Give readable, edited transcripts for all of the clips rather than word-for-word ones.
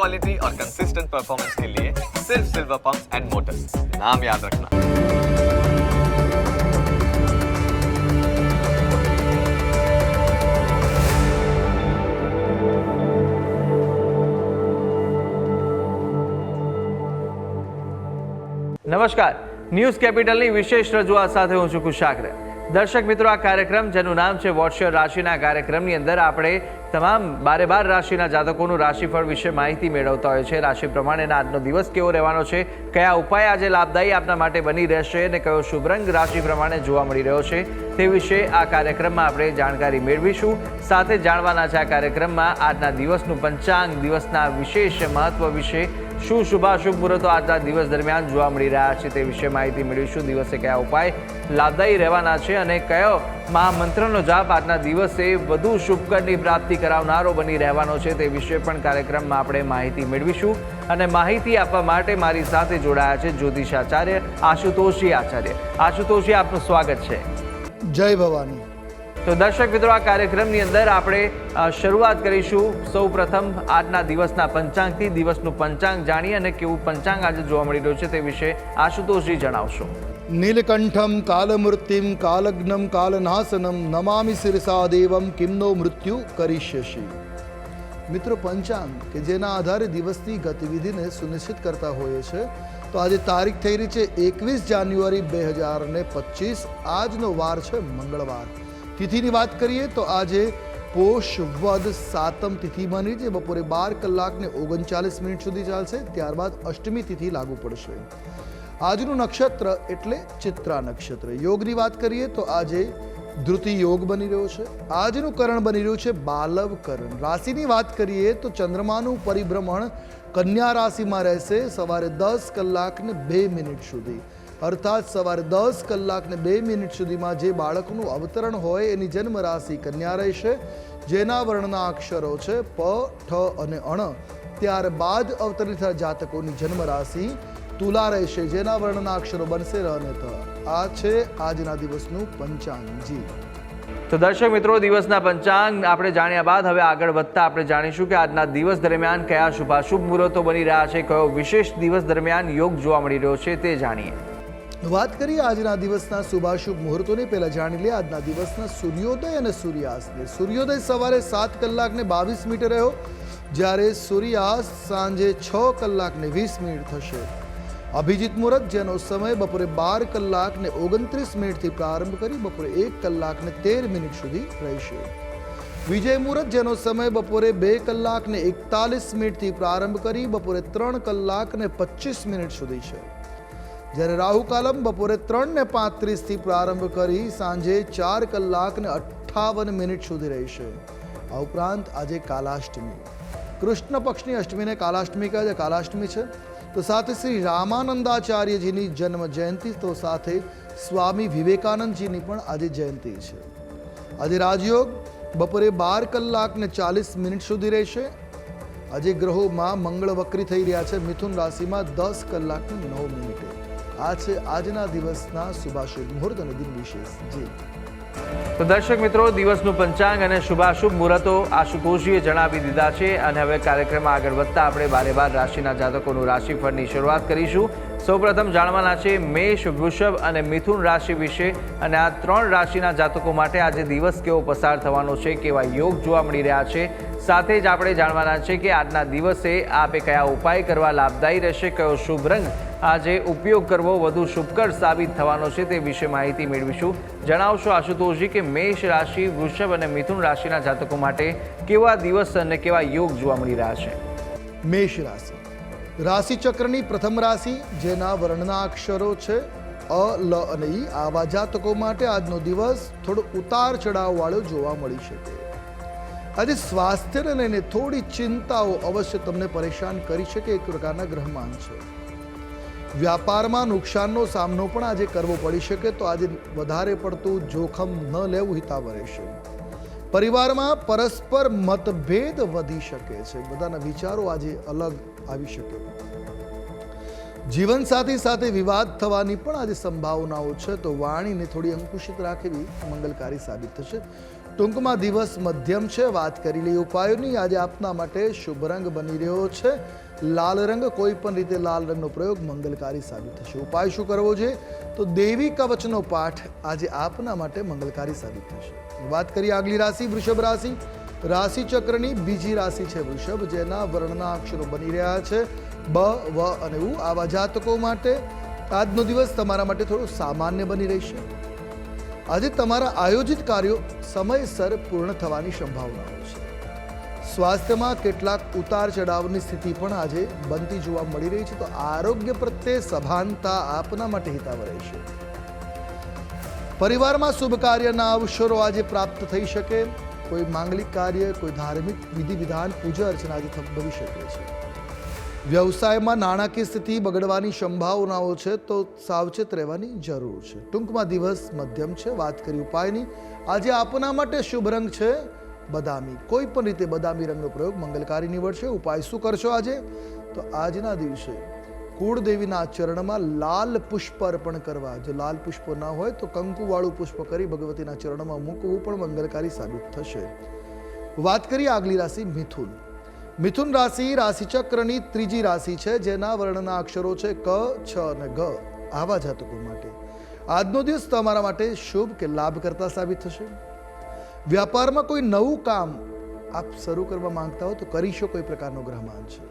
Quality और consistent performance के लिए सिर्फ सिल्वर पंप्स एंड मोटर्स, नाम याद रखना। નમસ્કાર, ન્યૂઝ કેપિટલની વિશેષ રજૂઆત સાથે હું છું કુશાગ્ર। દર્શક મિત્રો, આ કાર્યક્રમ જેનું નામ છે વોટ્સ યોર રાશિના કાર્યક્રમની અંદર આપણે તમામ 12 રાશિના જાતકોનું રાશિફળ વિશે માહિતી મેળવતા હોય છે। રાશિ પ્રમાણેના આજનો દિવસ કેવો રહેવાનો છે, કયા ઉપાય આજે લાભદાયી આપના માટે બની રહેશે અને કયો શુભ રંગ રાશિ પ્રમાણે જોવા મળી રહ્યો છે તે વિશે આ કાર્યક્રમમાં આપણે જાણકારી મેળવીશું। સાથે જાણવાના છે આ કાર્યક્રમમાં આજના દિવસનું પંચાંગ, દિવસના વિશેષ મહત્વ વિશે, શું શુભાશુભ મુહૂર્તો આજના દિવસ દરમિયાન જોવા મળી રહ્યા છે તે વિશે માહિતી મેળવીશું। દિવસે કયા ઉપાય લાભદાયી રહેવાના છે અને કયો મહામંત્રનો જાપ આજના દિવસે વધુ શુભકરની પ્રાપ્તિ કરાવનારો બની રહેવાનો છે તે વિશે પણ કાર્યક્રમમાં આપણે માહિતી મેળવીશું। અને માહિતી આપવા માટે મારી સાથે જોડાયા છે જ્યોતિષાચાર્ય આશુતોષજી આચાર્ય। આશુતોષજી, આપનું સ્વાગત છે। જય ભવાની। તો દર્શક મિત્રો, આ કાર્યક્રમની અંદર આપણે શરૂઆત કરીશું સૌ પ્રથમ આજના દિવસના પંચાંગથી। દિવસનું પંચાંગ જાણીએ અને કેવું પંચાંગ આજે જોવા મળી રહ્યું છે તે વિશે આશુતોષજી જણાવશો। નીલકંઠમ કાલમૃત્યુમ કાલગ્નમ કાલનાશનમ નમામિ શિરસા દેવમ કિમનો મૃત્યુ કરીષ્યસી। મિત્રો, પંચાંગ કે જેના આધારે દિવસની ગતિવિધિને સુનિશ્ચિત કરતા હોઈએ છે, તો આજે તારીખ થઈ રહી છે 21 જાન્યુઆરી 2025। આજનો વાર છે મંગળવાર। તિથિની વાત કરીએ તો આજે પોષ વદ સાતમ તિથિ બની છે, બપોરે 12:39 સુધી ચાલશે। ત્યારબાદ અષ્ટમી તિથિ લાગુ પડશે। આજનું નક્ષત્ર એટલે ચિત્રા નક્ષત્ર। યોગની વાત કરીએ તો આજે ધૃતિ યોગ બની રહ્યો છે। આજનું કરણ બની રહ્યું છે બાલવ કરણ। રાશિની વાત કરીએ તો ચંદ્રમાનું પરિભ્રમણ કન્યા રાશિમાં રહેશે સવારે 10:02 સુધી, અર્થાત સવારે 10:02 સુધીમાં જે બાળકનું અવતરણ હોય એની જન્મ રાશિ કન્યા રહેશે, જેના વર્ણના અક્ષરો છે પ, ઠ અને અણ। ત્યારબાદ અવતરિત જાતકોની જન્મ રાશિ તુલા રહેશે, જેના વર્ણના અક્ષરો બનશે ર અને ત। આ છે આજના દિવસનું પંચાંગ। જી તો દર્શક મિત્રો, દિવસના પંચાંગ આપણે જાણ્યા બાદ હવે આગળ વધતા આપણે જાણીશું કે આજના દિવસ દરમિયાન કયા શુભાશુભ મુહૂર્તો બની રહ્યા છે, કયો વિશેષ દિવસ દરમિયાન યોગ જોવા મળી રહ્યો છે તે જાણીએ। વાત કરીએ આજના દિવસના શુભાશુભ મુહૂર્તોની, પહેલા જાણી લઈએ આજના દિવસના સૂર્યોદય અને સૂર્યાસ્તને। સૂર્યોદય સવારે 7:22 રહ્યો, જ્યારે સૂર્યાસ્ત સાંજે 6:20 થશે। અભિજીત મુહૂર્ત, જેનો સમય બપોરે 12:29 થી પ્રારંભ કરી બપોરે 1:13 સુધી રહેશે। વિજય મુહૂર્ત, જેનો સમય બપોરે 2:41 થી પ્રારંભ કરી બપોરે 3:25 સુધી છે। જ્યારે રાહુ કાલમ બપોરે 3:35 થી પ્રારંભ કરી સાંજે 4:58 સુધી રહેશે। આ ઉપરાંત આજે કાલાષ્ટમી, કૃષ્ણ પક્ષની અષ્ટમીને કાલાષ્ટમી કહે છે, કાલાષ્ટમી છે। તો સાથે શ્રી રામાનંદાચાર્યજીની જન્મ જયંતિ, તો સાથે સ્વામી વિવેકાનંદજીની પણ આજે જયંતિ છે। આજે રાજયોગ બપોરે 12:40 સુધી રહેશે। આજે ગ્રહોમાં મંગળ વક્રી થઈ રહ્યા છે મિથુન રાશિમાં 10:09। આ છે આજના દિવસના શુભાશુભ મુહૂર્ત અને દિન વિશેષ। જી તો દર્શક મિત્રો, દિવસનું પંચાંગ અને શુભાશુભ મુહૂર્તો આશુતોષજીએ જણાવી દીધા છે અને હવે કાર્યક્રમમાં આગળ વધતા આપણે 12 રાશિના જાતકોનું રાશિફળની શરૂઆત કરીશું। સૌપ્રથમ જાણવાના છે મેષ, વૃષભ અને મિથુન રાશિ વિશે, અને આ 3 રાશિના જાતકો માટે આજે દિવસ કેવો પસાર થવાનો છે, કેવા યોગ જોવા મળી રહ્યા છે। સાથે જ આપણે જાણવાના છે કે આજના દિવસે આપે કયા ઉપાય કરવા લાભદાયી રહેશે, કયો શુભ રંગ આજે ઉપયોગ કરવો વધુ શુભકર સાબિત થવાનો છે તે વિશે માહિતી મેળવીશું। જણાવશો આશુતોષજી કે મેષ રાશિ, વૃષભ અને મિથુન રાશિના જાતકો માટે કેવા દિવસ અને કેવા યોગ જોવા મળી રહ્યા છે। મેષ રાશિ, રાશિ ચક્રની પ્રથમ રાશિ, જેના વર્ણના અક્ષરો છે અ, લ અને ઈ। આવા જાતકો માટે આજનો દિવસ થોડો ઉતાર ચઢાવ વાળો જોવા મળી શકે। આજે સ્વાસ્થ્યને લઈને થોડી ચિંતાઓ અવશ્ય તમને પરેશાન કરી શકે, એક પ્રકારના ગ્રહમાન છે। વ્યાપારમાં નુકસાનનો સામનો પણ આજે કરવો પડી શકે, તો આજે વધારે પડતું જોખમ ન લેવું હિતાવહ રહેશે। પરિવારમાં પરસ્પર મતભેદ વધી શકે છે, બધાના વિચારો આજે અલગ આવી શકે। જીવનસાથી સાથે વિવાદ થવાની પણ આજે સંભાવનાઓ છે, તો વાણીને થોડી અંકુશિત રાખવી મંગલકારી સાબિત થશે। ટૂંકમાં દિવસ મધ્યમ છે. વાત કરી લઈએ ઉપાયોની. આજે આપના માટે શુભ રંગ બની રહ્યો છે લાલ રંગ. કોઈ પણ રીતે લાલ રંગનો પ્રયોગ મંગલકારી સાબિત થશે. ઉપાય શું કરવો જોઈએ? તો દેવી કવચનો પાઠ આજે આપના માટે મંગલકારી સાબિત થશે. વાત કરીએ આગલી રાશિ વૃષભ રાશિ. રાશિ ચક્રની બીજી રાશિ છે વૃષભ, જેના વર્ણના અક્ષરો બની રહ્યા છે બ, વ અને ઉ. આવા જાતકો માટે આજનો દિવસ તમારા માટે થોડો સામાન્ય બની રહેશે. આજે તમારા આયોજિત કાર્યો સમયસર પૂર્ણ થવાની સંભાવનાઓ છે. સ્વાસ્થ્યમાં કેટલાક ઉતાર ચઢાવની સ્થિતિ પણ આજે બનતી જોવા મળી રહી છે. તો આરોગ્ય પ્રત્યે સભાનતા આપના માટે હિતાવહ રહેશે. પરિવારમાં શુભ કાર્યના અવસરો આજે પ્રાપ્ત થઈ શકે. કોઈ માંગલિક કાર્ય, કોઈ ધાર્મિક વિધિ વિધાન, પૂજા અર્ચના આજે થંભવી શકે છે. વ્યવસાયમાં નાણાકીય સ્થિતિ બગડવાની સંભાવનાઓ છે, તો સાવચેત રહેવાની જરૂર છે. ટૂંકમાં દિવસ મધ્યમ છે. વાત કરી ઉપાયની. આજે આપના માટે શુભ રંગ છે બદામી. કોઈ પણ રીતે બદામી રંગનો પ્રયોગ મંગલકારી નીવડશે. ઉપાય શું કરશો આજે? તો આજના દિવસે કુળદેવીના ચરણમાં લાલ પુષ્પ અર્પણ કરવા. જો લાલ પુષ્પ ના હોય તો કંકુવાળું પુષ્પ કરી ભગવતીના ચરણમાં મૂકવું પણ મંગલકારી સાબિત થશે. વાત કરીએ આગલી રાશિ મિથુન. મિથુન રાશિ રાશિચક્રની ત્રીજી રાશિ છે, જેના વર્ણના અક્ષરો છે ક, છ અને ગ. આવા જાતકો માટે આજનો દિવસ તમારા માટે શુભ કે લાભકર્તા સાબિત થશે. વ્યાપારમાં કોઈ નવું કામ આપ શરૂ કરવા માંગતા હો તો કરી શકો. કોઈ પ્રકારનો ગ્રહમાન છે.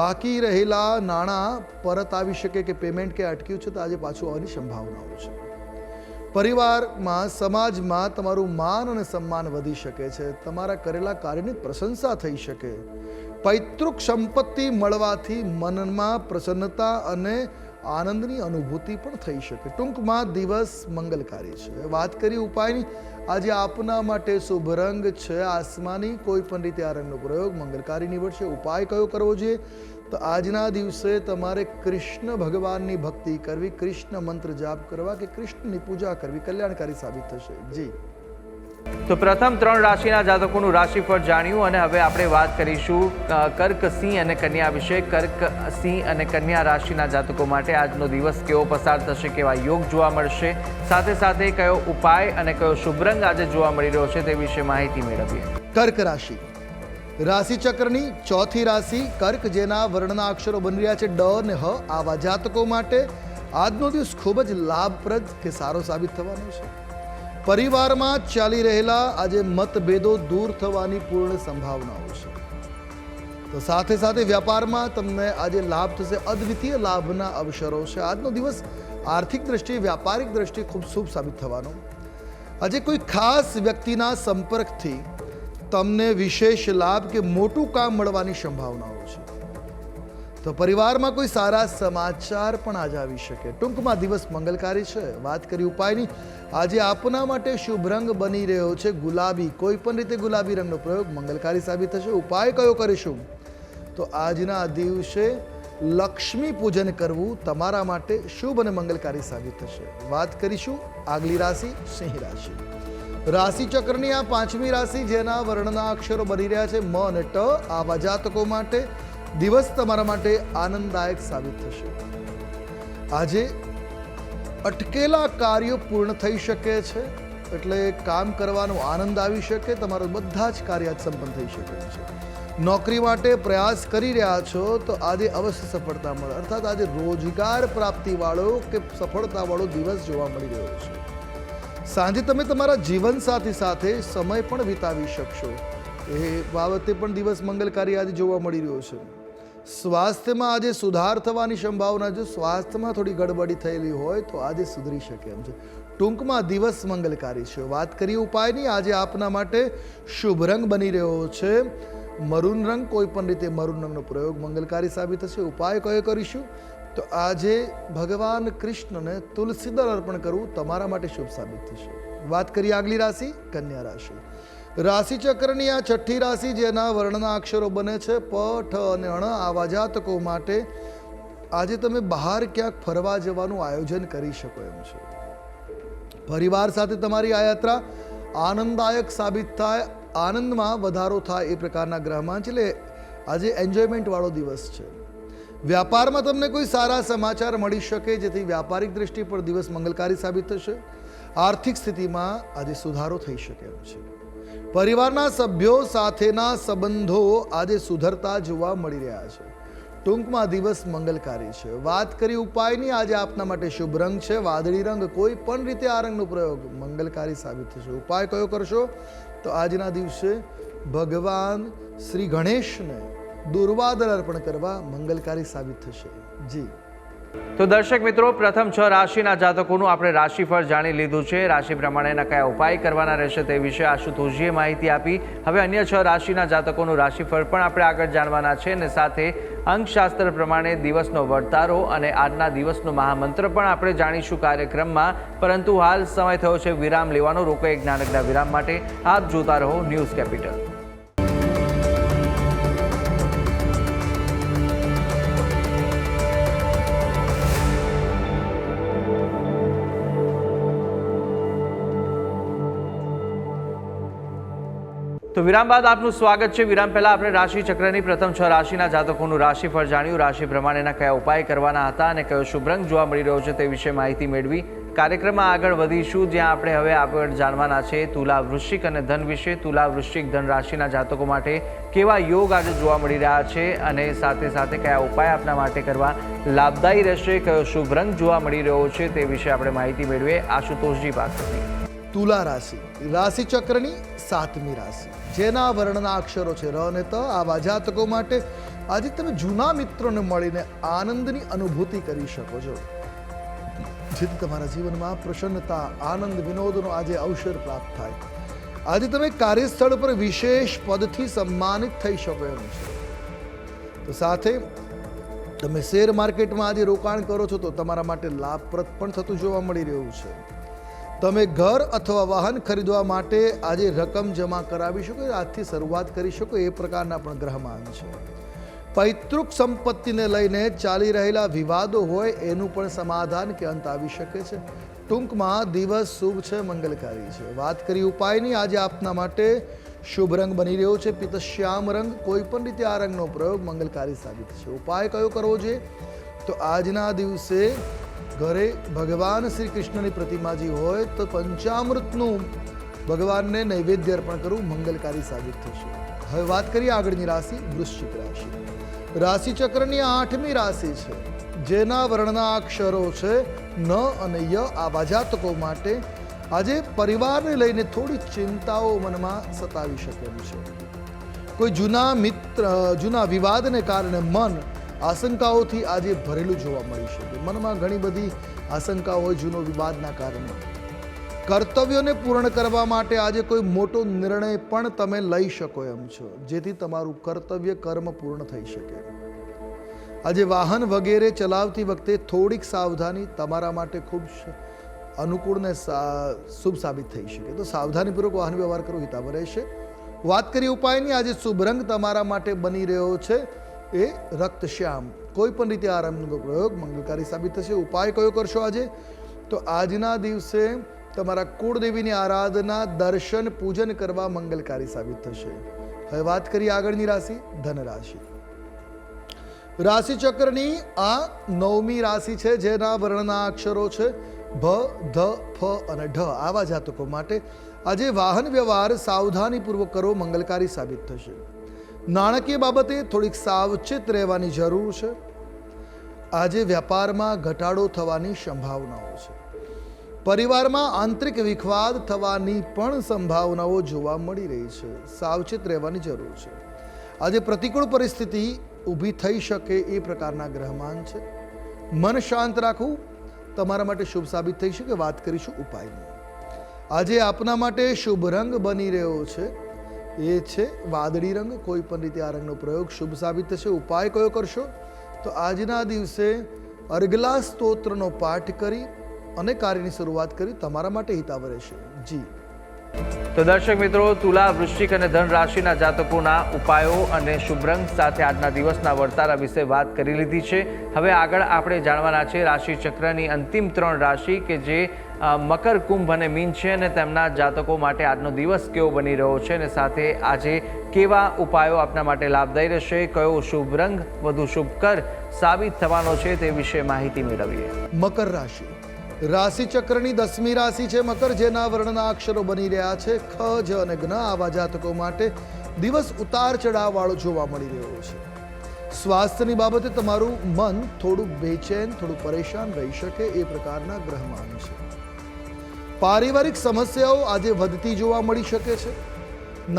બાકી રહેલા નાણાં પરત આવી શકે કે પેમેન્ટ કે અટક્યું છે તો આજે પાછું આવવાની સંભાવનાઓ છે. પરિવારમાં, સમાજમાં તમારું માન અને સન્માન વધી શકે છે. તમારા કરેલા કાર્યની પ્રશંસા થઈ શકે. પૈતૃક સંપત્તિ મળવાથી મનમાં પ્રસન્નતા અને આનંદની અનુભૂતિ પણ થઈ શકે. ટૂંકમાં દિવસ મંગલકારી છે. વાત કરી ઉપાયની. આજે આપના માટે શુભ રંગ છે આસમાની. કોઈ પણ રીતે આ રંગનો પ્રયોગ મંગલકારી નીવડશે. ઉપાય કયો કરવો જોઈએ? તો આજના દિવસે તમારે કૃષ્ણ ભગવાનની ભક્તિ કરવી, કૃષ્ણ મંત્ર જાપ કરવા કે કૃષ્ણની પૂજા કરવી કલ્યાણકારી સાબિત થશે. જી તો પ્રથમ 3 રાશિના જાતકોનું રાશિફળ જાણ્યું અને હવે આપણે વાત કરીશું કર્ક, સિંહ અને કન્યા વિશે. કર્ક, સિંહ અને કન્યા રાશિના જાતકો માટે આજનો દિવસ કેવો પસાર થશે, કેવા યોગ જોવા મળશે, સાથે સાથે કયો ઉપાય અને કયો શુભ રંગ આજે જોવા મળી રહ્યો છે તે વિશે માહિતી મેળવીએ. કર્ક રાશિ રાશિચક્રની ચોથી રાશિ કર્ક, જેના વર્ણના અક્ષરો બની રહ્યા છે ડ અને હ. આવા જાતકો માટે આજનો દિવસ ખૂબ જ લાભપ્રદ કે સારો સાબિત થવાનો છે. પરિવારમાં ચાલી રહેલા આજે મતભેદો દૂર થવાની પૂર્ણ સંભાવનાઓ છે. તો સાથે સાથે વ્યાપારમાં તમને આજે લાભ થશે. અદ્વિતીય લાભના અવસરો છે. આજનો દિવસ આર્થિક દ્રષ્ટિએ, વ્યાપારિક દ્રષ્ટિએ ખૂબ શુભ સાબિત થવાનો. આજે કોઈ ખાસ વ્યક્તિના સંપર્કથી તમને વિશેષ લાભ કે મોટું કામ મળવાની સંભાવનાઓ છે. તો પરિવારમાં કોઈ સારા સમાચાર પણ આજે આવી શકે. ટૂંકમાં દિવસ મંગલકારી છે. વાત કરી ઉપાયની. આજે આપના માટે શુભ રંગ બની રહ્યો છે ગુલાબી. કોઈ પણ રીતે ગુલાબી રંગનો પ્રયોગ મંગલકારી સાબિત થશે. ઉપાય કયો કરીશું? તો આજના દિવસે લક્ષ્મી પૂજન કરવું તમારા માટે શુભ અને મંગલકારી સાબિત થશે. વાત કરીશું આગલી રાશિ સિંહ રાશિ. રાશિ ચક્રની આ પાંચમી રાશિ, જેના વર્ણના અક્ષરો બની રહ્યા છે મ અને ટ. આવા જાતકો માટે દિવસ તમારા માટે આનંદદાયક સાબિત થશે. આજે અટકેલા કાર્યો પૂર્ણ થઈ શકે છે, એટલે કામ કરવાનો આનંદ આવી શકે. તમારા બધા જ કાર્ય સંપન્ન થઈ શકે છે. નોકરી માટે પ્રયાસ કરી રહ્યા છો તો આજે અવશ્ય સફળતા મળે. અર્થાત આજે રોજગાર પ્રાપ્તિવાળો કે સફળતાવાળો દિવસ જોવા મળી રહ્યો છે. સાંજે તમે તમારા જીવનસાથી સાથે સમય પણ વિતાવી શકશો. એ બાબતે પણ દિવસ મંગલકારી આજે જોવા મળી રહ્યો છે. સ્વાસ્થ્યમાં આજે સુધાર થવાની સંભાવના. જો સ્વાસ્થ્યમાં થોડી ગડબડી થયેલી હોય તો આજે સુધરી શકે એમ છે. ટૂંકમાં દિવસ મંગલકારી છે. વાત કરીએ ઉપાયની. આજે આપના માટે શુભ રંગ બની રહ્યો છે મરૂન રંગ. કોઈ પણ રીતે મરૂન રંગનો પ્રયોગ મંગલકારી સાબિત થશે. ઉપાય કયો કરીશું? તો આજે ભગવાન કૃષ્ણને તુલસી દળ અર્પણ કરવું તમારા માટે શુભ સાબિત થશે. વાત કરીએ આગલી રાશિ કન્યા રાશિ. રાશિચક્રની આ છઠ્ઠી રાશિ, જેના વર્ણના અક્ષરો બને છે પ, ઠ અને અણ. આવા જાતકો માટે આજે તમે બહાર ક્યાંક ફરવા જવાનું આયોજન કરી શકો એમ છે. પરિવાર સાથે તમારી આ યાત્રા આનંદદાયક સાબિત થાય, આનંદમાં વધારો થાય એ પ્રકારના ગ્રહમાન છે. એટલે આજે એન્જોયમેન્ટ વાળો દિવસ છે. વ્યાપારમાં તમને કોઈ સારા સમાચાર મળી શકે, જેથી વ્યાપારિક દ્રષ્ટિ પર દિવસ મંગલકારી સાબિત થશે. આર્થિક સ્થિતિમાં આજે સુધારો થઈ શકે એમ છે. પરિવારના સભ્યો સાથેના સંબંધો આજે સુધરતા જોવા મળી રહ્યા છે. ટૂંકમાં દિવસ મંગલકારી છે. વાત કરી ઉપાયની, આજે આપના માટે શુભ રંગ છે વાદળી રંગ. કોઈ પણ રીતે આ રંગનો પ્રયોગ મંગલકારી સાબિત થશે. ઉપાય કયો કરશો? તો આજના દિવસે ભગવાન શ્રી ગણેશને દુર્વાદળ અર્પણ કરવા મંગલકારી સાબિત થશે. જી તો દર્શક મિત્રો, પ્રથમ 6 રાશિના જાતકોનું આપણે રાશિફળ જાણી લીધું છે. રાશિ પ્રમાણેના કયા ઉપાય કરવાના રહેશે તે વિશે આશુતોષજીએ માહિતી આપી. હવે અન્ય 6 રાશિના જાતકોનું રાશિફળ પણ આપણે આગળ જાણવાના છે અને સાથે અંકશાસ્ત્ર પ્રમાણે દિવસનો વર્તારો અને આજના દિવસનો મહામંત્ર પણ આપણે જાણીશું કાર્યક્રમમાં. પરંતુ હાલ સમય થયો છે વિરામ લેવાનો. રોકો એક નાનકડા વિરામ માટે. આપ જોતા રહો ન્યૂઝ કેપિટલ. તો વિરામ બાદ આપનું સ્વાગત છે. વિરામ પહેલા આપણે રાશિ ચક્રની પ્રથમ 6 રાશિના જાતકોનું રાશિફળ જાણ્યું. રાશિ પ્રમાણેના કયા ઉપાય કરવાના હતા અને કયો શુભ રંગ જોવા મળી રહ્યો છે તે વિશે માહિતી મેળવી. કાર્યક્રમમાં આગળ વધીશું, જ્યાં આપણે હવે આગળ જાણવાના છે તુલા, વૃશ્ચિક અને ધન વિશે. તુલા, વૃશ્ચિક, ધન રાશિના જાતકો માટે કેવા યોગ આજે જોવા મળી રહ્યા છે અને સાથે સાથે કયા ઉપાય આપના માટે કરવા લાભદાયી રહેશે, કયો શુભ રંગ જોવા મળી રહ્યો છે તે વિશે આપણે માહિતી મેળવીએ આશુતોષજી પાસેથી. તુલા રાશિ, રાશિ ચક્રની 7મી રાશિ, જેના વર્ણના અક્ષરો છે ર અને ત. આવા જાતકો માટે આજે તમે જૂના મિત્રોને મળીને આનંદની અનુભૂતિ કરી શકો છો, જેથી તમારા જીવનમાં પ્રસન્નતા, આનંદ, વિનોદનો આજે અવસર પ્રાપ્ત થાય. આજે તમે કાર્યસ્થળ પર વિશેષ પદથી સન્માનિત થઈ શકો એમ છે. તો સાથે તમે શેર માર્કેટમાં આજે રોકાણ કરો છો તો તમારા માટે લાભપ્રદ પણ થતું જોવા મળી રહ્યું છે. તમે ઘર અથવા વાહન ખરીદવા માટે આજે રકમ જમા કરાવી શકો, આજથી શરૂઆત કરી શકો એ પ્રકારના પણ ગ્રહમાન છે. પૈતૃક સંપત્તિને લઈને ચાલી રહેલા વિવાદો હોય એનું પણ સમાધાન કે અંત આવી શકે છે. ટૂંકમાં દિવસ શુભ છે, મંગલકારી છે. વાત કરી ઉપાયની, આજે આપના માટે શુભ રંગ બની રહ્યો છે પિત્તશ્યામ રંગ. કોઈ પણ રીતે આ રંગનો પ્રયોગ મંગલકારી સાબિત છે. ઉપાય કયો કરવો જોઈએ? તો આજના દિવસે ઘરે ભગવાન શ્રી કૃષ્ણની પ્રતિમાજી હોય તો પંચામૃતનું ભગવાનને નૈવેદ્ય અર્પણ કરવું મંગલકારી સાબિત થશે. હવે વાત કરીએ આગળની રાશિ, વૃશ્ચિક રાશિ. રાશિ ચક્રની 8મી રાશિ છે, જેના વર્ણના અક્ષરો છે ન અને ય. આવા જાતકો માટે આજે પરિવારને લઈને થોડી ચિંતાઓ મનમાં સતાવી શકે એમ છે. કોઈ જૂના વિવાદને કારણે મન આશંકાઓથી આજે ભરેલું જોવા મળી શકે. મનમાં ઘણી બધી આશંકાઓ હોય જૂનો વિવાદના કારણે. કર્તવ્યોને પૂર્ણ કરવા માટે આજે કોઈ મોટો નિર્ણય પણ તમે લઈ શકો એમ છો, જેથી તમારું કર્તવ્ય કર્મ પૂર્ણ થઈ શકે. આજે વાહન વગેરે ચલાવતી વખતે થોડીક સાવધાની તમારા માટે ખૂબ અનુકૂળ ને શુભ સાબિત થઈ શકે. તો સાવધાનીપૂર્વક વાહન વ્યવહાર કરવો હિતાવહ રહેશે. વાત કરીએ ઉપાયની, આજે શુભ રંગ તમારા માટે બની રહ્યો છે એ રક્તશ્યામ. કોઈ પણ રીતે આ રંગનો પ્રયોગ મંગલકારી સાબિત થશે. ઉપાય કયો કરશો આજે? તો આજના દિવસે તમારા કુળદેવીની આરાધના, દર્શન, પૂજન કરવા મંગલકારી સાબિત થશે. હવે વાત કરીએ આગળની રાશિ, ધન રાશિ. રાશિ ચક્રની આ 9મી રાશિ છે, જેના વર્ણના અક્ષરો છે ભ, ધ, ફ અને ઢ. આવા જાતકો માટે આજે વાહન વ્યવહાર સાવધાનીપૂર્વક કરવો મંગલકારી સાબિત થશે. નાણાકીય બાબતે થોડીક સાવચેત રહેવાની જરૂર છે. આજે વ્યાપારમાં ઘટાડો થવાની સંભાવનાઓ છે. પરિવારમાં આંતરિક વિખવાદ થવાની પણ સંભાવનાઓ જોવા મળી રહી છે. સાવચેત રહેવાની જરૂર છે. આજે પ્રતિકૂળ પરિસ્થિતિ ઊભી થઈ શકે એ પ્રકારના ગ્રહમાન છે. મન શાંત રાખવું તમારા માટે શુભ સાબિત થઈ શકે. વાત કરીશું ઉપાયની. આજે આપના માટે શુભ રંગ બની રહ્યો છે એ છે વાદળી રંગ. કોઈ પણ રીતે આ રંગનો પ્રયોગ શુભ સાબિત થશે. ઉપાય કયો કરશો? તો આજના દિવસે અર્ગલા સ્તોત્રનો પાઠ કરી અને કાર્યની શરૂઆત કરી તમારા માટે હિતાવહ રહેશે. જી તો દર્શક મિત્રો, તુલા, વૃશ્ચિક અને ધન રાશિના જાતકોના ઉપાયો અને શુભ રંગ સાથે આજના દિવસના વર્તારા વિશે વાત કરી લીધી છે. હવે આગળ આપણે જાણવાના છે રાશિ ચક્રની અંતિમ 3 રાશિ કે જે મકર, કુંભ અને મીન છે અને તેમના જાતકો માટે આજનો દિવસ કેવો બની રહ્યો છે અને સાથે આજે કેવા ઉપાયો આપના માટે લાભદાયી રહેશે, કયો શુભ રંગ વધુ શુભકર સાબિત થવાનો છે તે વિશે માહિતી મેળવીએ. મકર રાશિ, રાશિ ચક્રની 10મી રાશિ છે મકર, જેના વર્ણના અક્ષરો બની રહ્યા છે ખ, જ અને જ્ઞ. આવા જાતકો માટે દિવસ ઉતાર ચઢાવ વાળો જોવા મળી રહ્યો છે. સ્વાસ્થ્યની બાબતે તમારું મન થોડું બેચેન, થોડું પરેશાન રહી શકે એ પ્રકારના ગ્રહમાન છે. પારિવારિક સમસ્યાઓ આજે વધતી જોવા મળી શકે છે.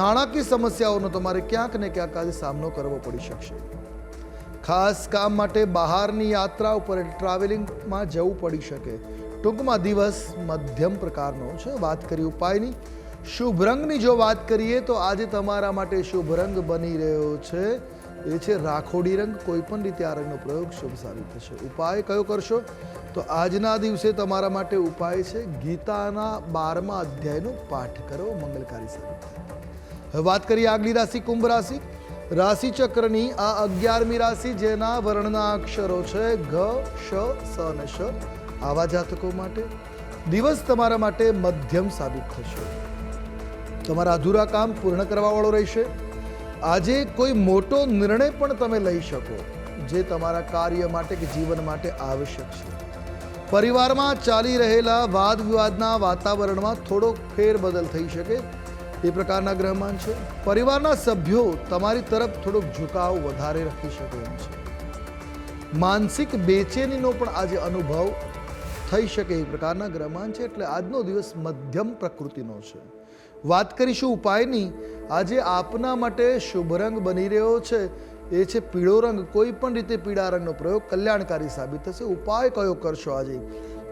નાણાકીય સમસ્યાઓનો તમારે ક્યાંક ને ક્યાંક આજે સામનો કરવો પડી શકશે. ખાસ કામ માટે બહારની યાત્રા ઉપર ટ્રાવેલિંગમાં જવું પડી શકે. ટૂંકમાં દિવસ મધ્યમ પ્રકારનો છે. વાત કરી ઉપાયની, શુભ રંગની જો વાત કરીએ તો આજે તમારા માટે શુભ રંગ બની રહ્યો છે એ છે રાખોડી રંગ. કોઈ પણ રીતે આ રંગનો પ્રયોગ શુભ સાબિત થશે. ઉપાય કયો કરશો તો આજના દિવસે તમારા માટે ઉપાય છે ગીતાના 12મા અધ્યાયનો પાઠ કરો, મંગલકારી સાબિત થાય. હવે વાત કરીએ આગલી રાશિ કુંભ રાશિ. રાશિ ચક્રની આ 11મી રાશિ, જેના વર્ણના અક્ષરો છે ઘ, શ, સ અને શ. આવા જાતકો માટે દિવસ તમારા માટે મધ્યમ સાબિત થશે. તમારા અધૂરા કામ પૂર્ણ કરવા વાળો રહેશે. આજે કોઈ મોટો નિર્ણય પણ તમે લઈ શકો જે તમારા કાર્ય માટે કે જીવન માટે આવશ્યક છે. પરિવારમાં ચાલી રહેલા વાદ વિવાદના વાતાવરણમાં થોડો ફેરબદલ થઈ શકે એ પ્રકારના ગ્રહમાન છે. પરિવારના સભ્યો તમારી તરફ થોડોક ઝુકાવ વધારે રાખી શકે એમ છે. માનસિક બેચેનીનો પણ આજે અનુભવ થઈ શકે એ પ્રકારના ગ્રહમાન છે. એટલે આજનો દિવસ મધ્યમ પ્રકૃતિનો છે. વાત કરીશું ઉપાયની. આજે આપના માટે શુભ રંગ બની રહ્યો છે એ છે પીળો રંગ. કોઈ પણ રીતે પીળા રંગનો પ્રયોગ કલ્યાણકારી સાબિત થશે. ઉપાય કયો કરશો આજે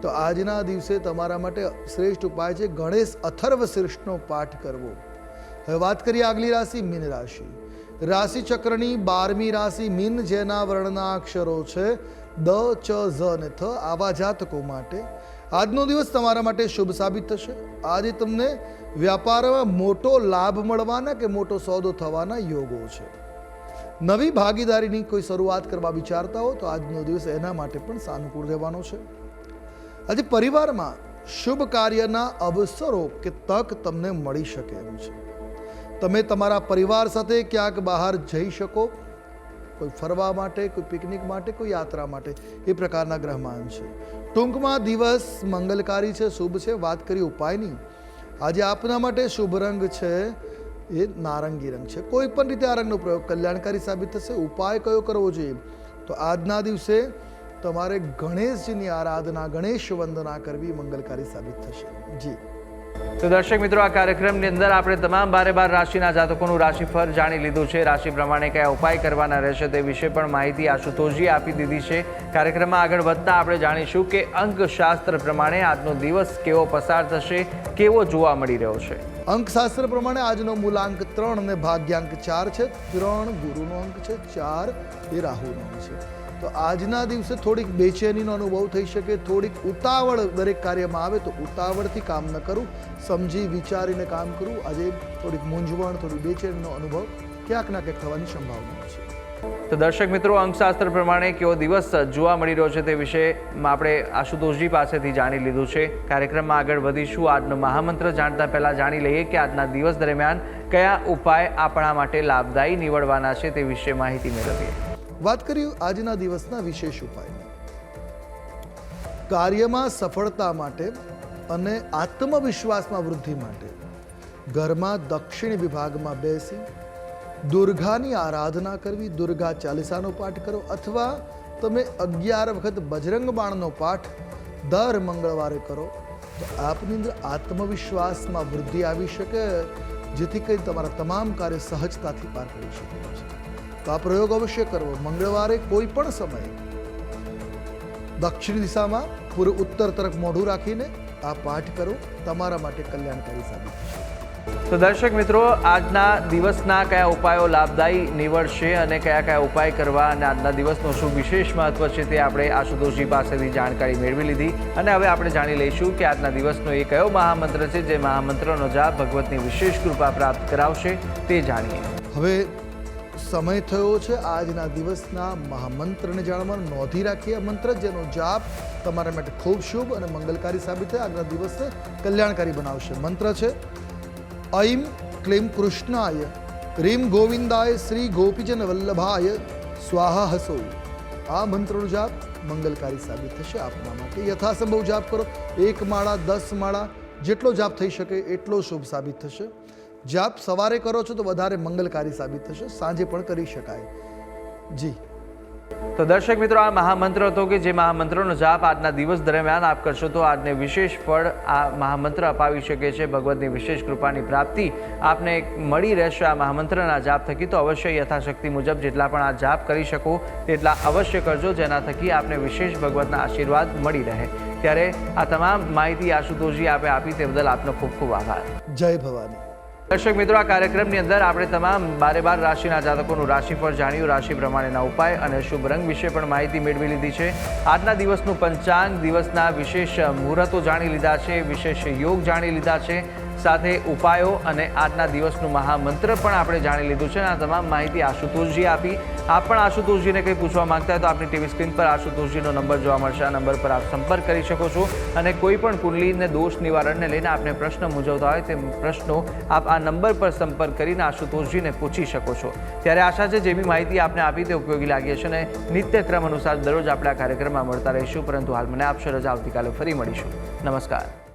તો આજના દિવસે તમારા માટે શ્રેષ્ઠ ઉપાય છે ગણેશ અથર્વ શીર્ષનો પાઠ કરવો. હવે વાત કરીએ આગલી રાશિ મીન રાશિ. રાશિ ચક્રની 12મી રાશિ મીન, જેના વર્ણના અક્ષરો છે દ, ચ, ઝ અને થ. આવા જાતકો માટે આજનો દિવસ તમારા માટે શુભ સાબિત થશે. આજે તમને વ્યાપારમાં મોટો લાભ મળવાના કે મોટો સોદો થવાના યોગો છે. નવી ભાગીદારીની કોઈ શરૂઆત કરવા વિચારતા હો તો આજનો દિવસ એના માટે પણ સાનુકૂળ રહેવાનો છે. આજે પરિવારમાં શુભ કાર્યના અવસરો કે તક તમને મળી શકે એમ છે. તમે તમારા પરિવાર સાથે ક્યાંક બહાર જઈ શકો, કોઈ ફરવા માટે, કોઈ પિકનિક માટે, કોઈ યાત્રા માટે, એ પ્રકારના ગ્રહમાન છે. ટૂંકમાં દિવસ મંગલકારી છે, શુભ છે. વાત કરી ઉપાયની. આજે આપના માટે શુભ રંગ છે એ નારંગી રંગ છે. કોઈ પણ રીતે આ રંગનો પ્રયોગ કલ્યાણકારી સાબિત થશે. ઉપાય કયો કરવો જોઈએ તો આજના દિવસે તમારે ગણેશજીની આરાધના, ગણેશ વંદના કરવી મંગલકારી સાબિત થશે. જી તો દર્શક મિત્રો, આ કાર્યક્રમની અંદર આપણે તમામ 12 રાશિના જાતકોનું રાશિફળ જાણી લીધું છે. રાશિ પ્રમાણે કયા ઉપાય કરવાના રહેશે તે વિશે પણ માહિતી આશુતોષજી આપી દીધી છે. કાર્યક્રમમાં આગળ વધતા આપણે જાણીશું કે અંકશાસ્ત્ર પ્રમાણે આજનો દિવસ કેવો પસાર થશે, કેવો જોવા મળી રહ્યો છે. અંકશાસ્ત્ર પ્રમાણે આજનો મૂલાંક 3 અને ભાગ્યાંક 4 છે. 3 ગુરુનો અંક છે, 4 એ રાહુનો અંક છે. તો આજના દિવસે થોડીક બેચેનીનો અનુભવ થઈ શકે. થોડીક ઉતાવળ દરેક કાર્યમાં આવે તો ઉતાવળથી કામ ન કરું, સમજી વિચારીને કામ કરવું. આજે થોડીક મૂંઝવણ, થોડી બેચેનીનો અનુભવ ક્યાંક ના ક્યાંક થવાની સંભાવના છે. તો દર્શક મિત્રો, અંકશાસ્ત્ર પ્રમાણે કેવો દિવસ જોવા મળી રહ્યો છે તે વિશે આપણે આશુતોષજી પાસેથી જાણી લીધું છે. કાર્યક્રમમાં આગળ વધીશું. આજનો મહામંત્ર જાણતા પહેલા જાણી લઈએ કે આજના દિવસ દરમિયાન કયા ઉપાય આપણા માટે લાભદાયી નીવડવાના છે તે વિશે માહિતી મેળવીએ. વાત કરીએ આજના દિવસના વિશેષ ઉપાય. કાર્યમાં સફળતા માટે અને આત્મવિશ્વાસમાં વૃદ્ધિ માટે ઘરમાં દક્ષિણ વિભાગમાં બેસી દુર્ગાની આરાધના કરવી, દુર્ગા ચાલીસાનો પાઠ કરો, અથવા તમે 11 વખત બજરંગ બાણનો પાઠ દર મંગળવારે કરો તો આપની અંદર આત્મવિશ્વાસમાં વૃદ્ધિ આવી શકે, જેથી કરી તમારા તમામ કાર્ય સહજતાથી પાર કરી શકે છે. તો આ પ્રયોગ અવશ્ય કરવો. મંગળવારે કોઈ પણ સમયે દક્ષિણ દિશામાં પૂર્વ ઉત્તર તરફ મોઢું રાખીને આ પાઠ કરો. તમારા માટે કલ્યાણકારી સાબિત થશે. તો દર્શક મિત્રો, આજના દિવસના કયા ઉપાયો લાભદાયી નીવડશે અને કયા કયા ઉપાય કરવા અને આજના દિવસનો શું વિશેષ મહત્વ છે તે આપણે આશુતોષજી પાસેથી જાણકારી મેળવી લીધી. અને હવે આપણે જાણી લઈશું કે આજના દિવસનો એ કયો મહામંત્ર છે જે મહામંત્રનો જાપ ભગવતની વિશેષ કૃપા પ્રાપ્ત કરાવશે તે જાણીએ. હવે સમય થયો છે આજના દિવસના મહામંત્રને જાણવાનો. નોંધી રાખીએ આ મંત્ર જેનો જાપ તમારા માટે ખૂબ શુભ અને મંગલકારી સાબિત થાય, આજના દિવસને કલ્યાણકારી બનાવશે. મંત્ર છે ઐમ ક્લીમ કૃષ્ણાય રીમ ગોવિંદાય શ્રી ગોપીજન વલ્લભાય સ્વાહા હસો. આ મંત્રનો જાપ મંગલકારી સાબિત થશે આપના માટે. યથાસંભવ જાપ કરો. 1 માળા 10 માળા જેટલો જાપ થઈ શકે એટલો શુભ સાબિત થશે. જાપ સવારે કરો છો તો વધારે મંગલકારી સાબિત થશે, સાંજે પણ કરી શકાય. જી. તો દર્શક મિત્રો, આ મહામંત્ર હતો કે જે મહામંત્રનો જાપ આજના દિવસ દરમિયાન આપ કરશો તો આજને વિશેષ ફળ આ મહામંત્ર અપાવી શકે છે. ભગવતની વિશેષ કૃપાની પ્રાપ્તિ આપને મળી રહેશે આ મહામંત્રના જાપ થકી. તો અવશ્ય યથાશક્તિ મુજબ જેટલા પણ આ જાપ કરી શકો તેટલા અવશ્ય કરજો, જેના થકી આપને વિશેષ ભગવતના આશીર્વાદ મળી રહે. ત્યારે આ તમામ માહિતી આશુતોષજી આપે આપી તે બદલ આપનો ખૂબ ખૂબ આભાર. જય ભવાની. દર્શક મિત્રો, આ કાર્યક્રમની અંદર આપણે તમામ 12 રાશિના જાતકોનું રાશિફળ જાણ્યું, રાશિ પ્રમાણેના ઉપાય અને શુભ રંગ વિશે પણ માહિતી મેળવી લીધી છે. આજના દિવસનું પંચાંગ, દિવસના વિશેષ મુહૂર્તો જાણી લીધા છે, વિશેષ યોગ જાણી લીધા છે, સાથે ઉપાયો અને આજના દિવસનું મહામંત્ર પણ આપણે જાણી લીધું છે. આ તમામ માહિતી આશુતોષજી આપી. આપ પણ આશુતોષજીને કંઈ પૂછવા માંગતા હોય તો આપની ટીવી સ્ક્રીન પર આશુતોષજીનો નંબર જોવા મળશે. આ નંબર પર આપ સંપર્ક કરી શકો છો અને કોઈ પણ કુંડલીને દોષ નિવારણને લઈને આપને પ્રશ્ન મૂંઝવતા હોય તે પ્રશ્નો આપ આ નંબર પર સંપર્ક કરીને આશુતોષજીને પૂછી શકો છો. ત્યારે આશા છે જે બી માહિતી આપને આપી તે ઉપયોગી લાગી હશે અને નિત્યક્રમ અનુસાર દરરોજ આપણે આ કાર્યક્રમમાં મળતા રહીશું. પરંતુ હાલ મને આપશો રજા. આવતીકાલે ફરી મળીશું. નમસ્કાર.